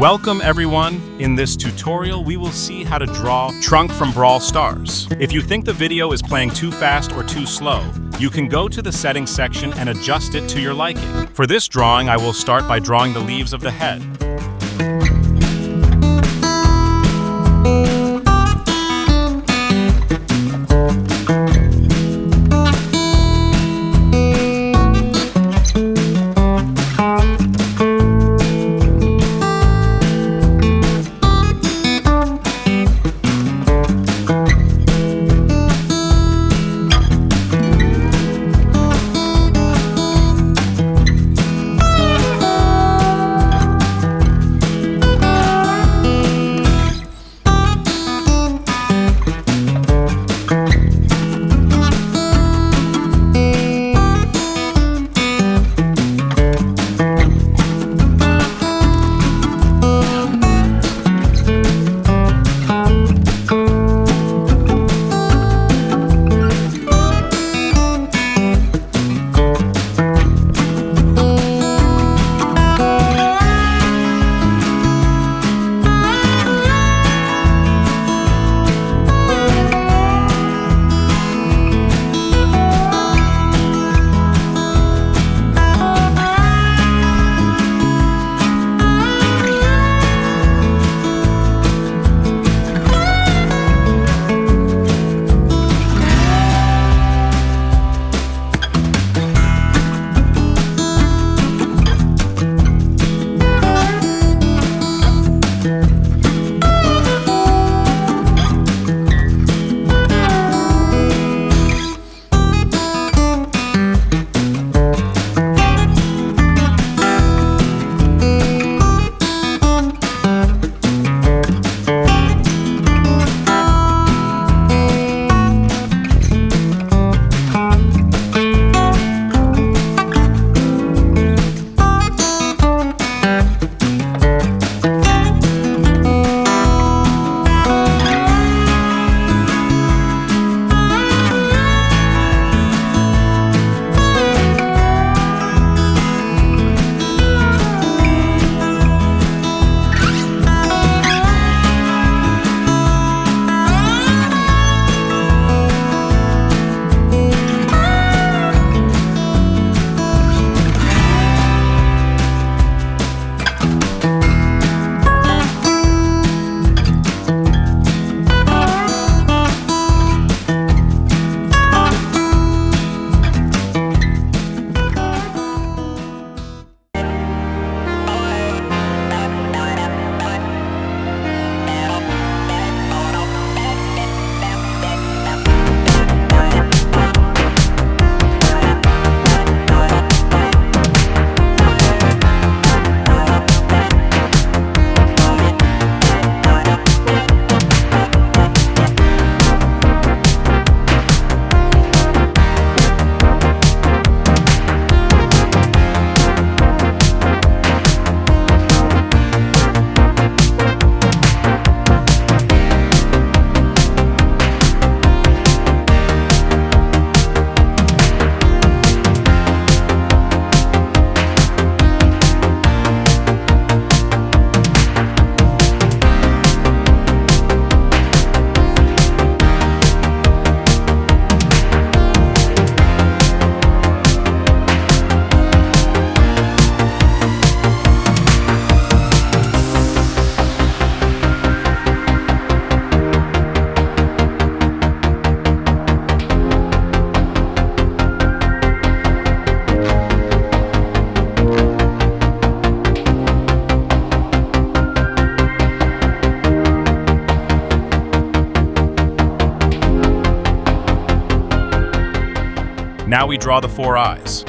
Welcome everyone. In this tutorial, we will see how to draw Trunk from Brawl Stars. If you think the video is playing too fast or too slow, you can go to the settings section and adjust it to your liking. For this drawing, I will start by drawing the leaves of the head. Now we draw the four eyes.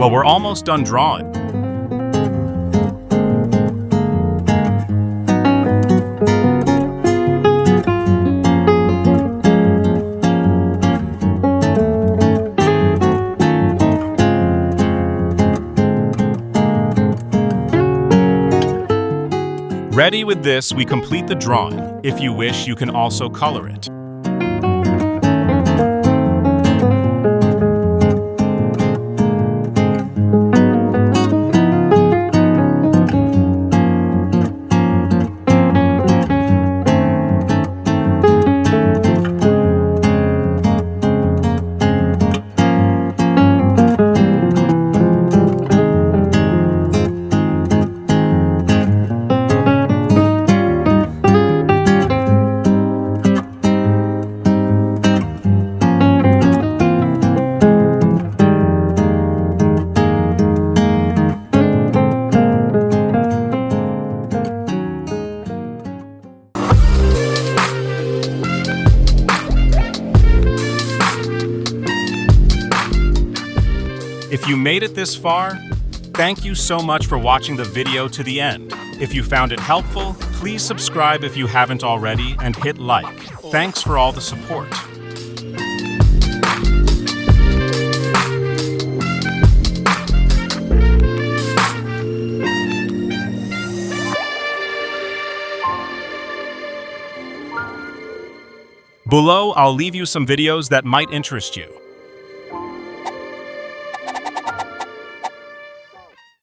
Well, we're almost done drawing. Ready with this, we complete the drawing. If you wish, you can also color it. If you made it this far, thank you so much for watching the video to the end. If you found it helpful, please subscribe if you haven't already and hit like. Thanks for all the support. Below, I'll leave you some videos that might interest you.